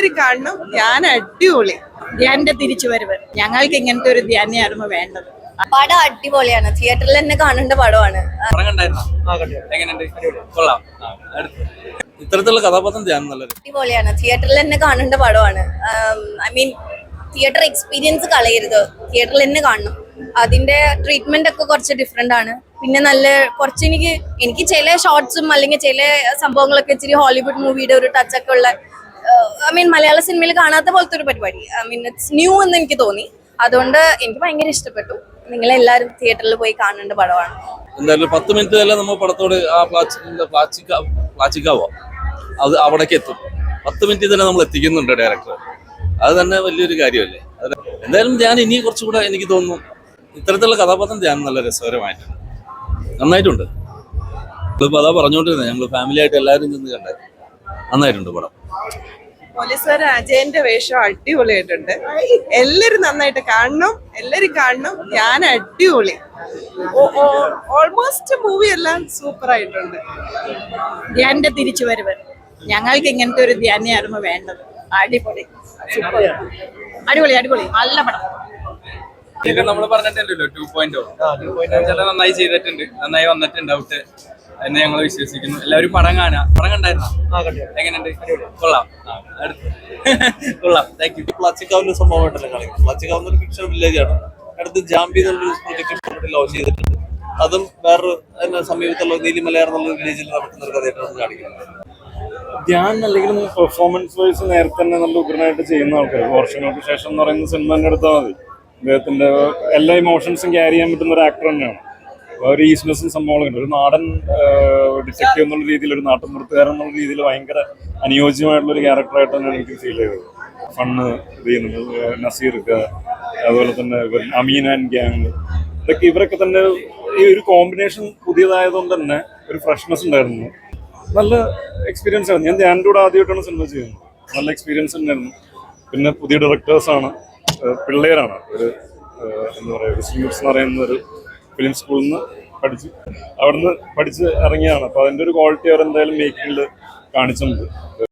എല്ലാരും കാണണം. ധ്യാൻ അടിപൊളി. ധ്യാന്റെ തിരിച്ചുവരവ്. ഞങ്ങൾക്ക് ഇങ്ങനത്തെ ഒരു ധ്യാനായിരുന്നു വേണ്ടത്. പടം അടിപൊളിയാണ്. തിയേറ്ററിൽ തന്നെ കാണേണ്ട പടമാണ്. ഇത്തരത്തിലുള്ള കഥാപാത്രം ധ്യാനം നല്ലത് അടിപൊളിയാണ്. തിയേറ്ററിൽ തന്നെ കാണേണ്ട പടമാണ്. ഐ മീൻ തിയേറ്റർ എക്സ്പീരിയൻസ് കളയരുത്. തിയേറ്ററിൽ തന്നെ കാണണം. അതിന്റെ ട്രീറ്റ്മെന്റ് ഒക്കെ കുറച്ച് ഡിഫറെന്റ് ആണ്. പിന്നെ നല്ല കുറച്ച് എനിക്ക് ചില ഷോർട്സും അല്ലെങ്കിൽ ചില സംഭവങ്ങളൊക്കെ ഇച്ചിരി ഹോളിവുഡ് മൂവിയുടെ ഒരു ടച്ച് ഒക്കെ ഉള്ള ഐ മീൻ മലയാള സിനിമയിൽ കാണാത്ത പോലത്തെ ഒരു പരിപാടി. ഐ മീൻ ഇറ്റ്സ് ന്യൂ എന്ന് എനിക്ക് തോന്നി. അതുകൊണ്ട് എനിക്ക് ഭയങ്കര ഇഷ്ടപ്പെട്ടു. നിങ്ങളെല്ലാവരും തിയേറ്ററിൽ പോയി കാണേണ്ട പടമാണ്. എന്തായാലും 10 മിനിറ്റ് തന്നെ നമ്മൾ പടത്തോട് ആ പ്ലാച്ചിക്കാവോ അത് അവിടേക്ക് എത്തും. 10 മിനിറ്റ് തന്നെ നമ്മൾ എത്തിക്കുന്നുണ്ട് ഡയറക്ടർ. അത് തന്നെ വലിയൊരു കാര്യമല്ലേ. എന്തായാലും ധ്യാൻ ഇനി കുറച്ചുകൂടെ എനിക്ക് തോന്നുന്നു ഇത്തരത്തിലുള്ള കഥാപാത്രം ധ്യാൻ നല്ല രസകരമായിട്ടുണ്ട്, നന്നായിട്ടുണ്ട്. നമ്മളിപ്പോൾ അതാ പറഞ്ഞുകൊണ്ടിരുന്നത്, ഞങ്ങൾ ഫാമിലി ആയിട്ട് എല്ലാവരും ചെന്ന് കണ്ടേ, നന്നായിട്ടുണ്ട് പടം. പോലീസുകാരൻ അജയന്റെ വേഷം അടിപൊളിയായിട്ടുണ്ട്. എല്ലാരും നന്നായിട്ട് കാണണം. എല്ലാരും കാണണം. ധ്യാൻ അടിപൊളി. ഓൾമോസ്റ്റ് മൂവി എല്ലാം സൂപ്പർ ആയിട്ടുണ്ട്. ധ്യാന്റെ തിരിച്ചുവരവ്. ഞങ്ങൾക്ക് ഇങ്ങനത്തെ ഒരു ധ്യാനായിരുന്നു വേണ്ടത്. അടിപൊളി, സൂപ്പർ, അടിപൊളി അടിപൊളി, നല്ല പടം. ഇത് നമ്മൾ പറഞ്ഞിട്ടുണ്ടല്ലോ 2.0 നന്നായി ചെയ്തിട്ടുണ്ട്, നന്നായി വന്നിട്ടുണ്ട് ഔട്ട് എന്ന് ഞങ്ങൾ വിശ്വസിക്കുന്നു. എല്ലാവരും പടം കാണാം. പടം കണ്ടായിരുന്നോ? എങ്ങനെയുണ്ട്? കൊള്ളാം, കൊള്ളാം. Thank you. പ്ലാച്ചിക്കാവിന്റെ സംഭവമായിട്ടല്ലേ കളിക്കുന്നത്. പ്ലാച്ചിക്കാവ് ഒരു ഫിക്ഷൻ വില്ലേജ് ആണ്. അടുത്ത് ജാംബി എന്നുള്ളൊരു പ്രൊജക്ട് ലോഞ്ച് ചെയ്തിട്ടുണ്ട്. അതും വേറൊരു സമീപത്തുള്ള നീലിമലയാർ എന്നുള്ള വില്ലേജിൽ നടക്കുന്ന ഒരു കഥയായിട്ടാണ് കാണിക്കുന്നത്. ധ്യാൻ അല്ലെങ്കിൽ പെർഫോമൻസ് വൈസ് നേരത്തെ തന്നെ നല്ല ഉഗ്രനായിട്ട് ചെയ്യുന്ന ആൾക്കാർ. വർഷങ്ങൾക്ക് ശേഷം എന്ന് പറയുന്ന സിനിമ തന്നെ എടുത്താൽ മതി. അദ്ദേഹത്തിന്റെ എല്ലാ ഇമോഷൻസും ക്യാരി ചെയ്യാൻ പറ്റുന്ന ഒരു ആക്ടർ തന്നെയാണ്. ഒരു ഈസ്നെസ്സും സംഭവങ്ങളുണ്ട്. ഒരു നാടൻ ഡിറ്റക്റ്റീവ് എന്നുള്ള രീതിയിൽ, ഒരു നാട്ടുമ്പുറത്തുകാരൻ എന്നുള്ള രീതിയിൽ ഭയങ്കര അനുയോജ്യമായിട്ടുള്ള ഒരു ക്യാരക്ടറായിട്ട് തന്നെയാണ് എനിക്ക് ഫീൽ ചെയ്തത്. ഫണ്ണ് ഇത് ചെയ്യുന്നുണ്ട്. നസീർക്ക്, അതുപോലെ തന്നെ അമീൻ ആൻഡ് ഗ്യാങ്, ഇവരൊക്കെ തന്നെ ഈ ഒരു കോമ്പിനേഷൻ പുതിയതായതുകൊണ്ട് തന്നെ ഒരു ഫ്രഷ്നെസ് ഉണ്ടായിരുന്നു. നല്ല എക്സ്പീരിയൻസ് ആണ്. ഞാൻ ധ്യാൻ്റെ കൂടെ ആദ്യമായിട്ടാണ് സിനിമ ചെയ്യുന്നത്. നല്ല എക്സ്പീരിയൻസ് തന്നെയായിരുന്നു. പിന്നെ പുതിയ ഡയറക്ടേഴ്സാണ്, പിള്ളേരാണ്. ഒരു എന്താ പറയുക, ഒരു സ്യൂട്ട്സ് എന്ന് പറയുന്ന ഒരു ഫിലിം സ്കൂളിൽ നിന്ന് അവിടുന്ന് പഠിച്ച് ഇറങ്ങിയാണ്. അപ്പോൾ അതിൻ്റെ ഒരു ക്വാളിറ്റി അവർ എന്തായാലും മേക്കിങ്ങിൽ കാണിച്ചിട്ടുണ്ട്.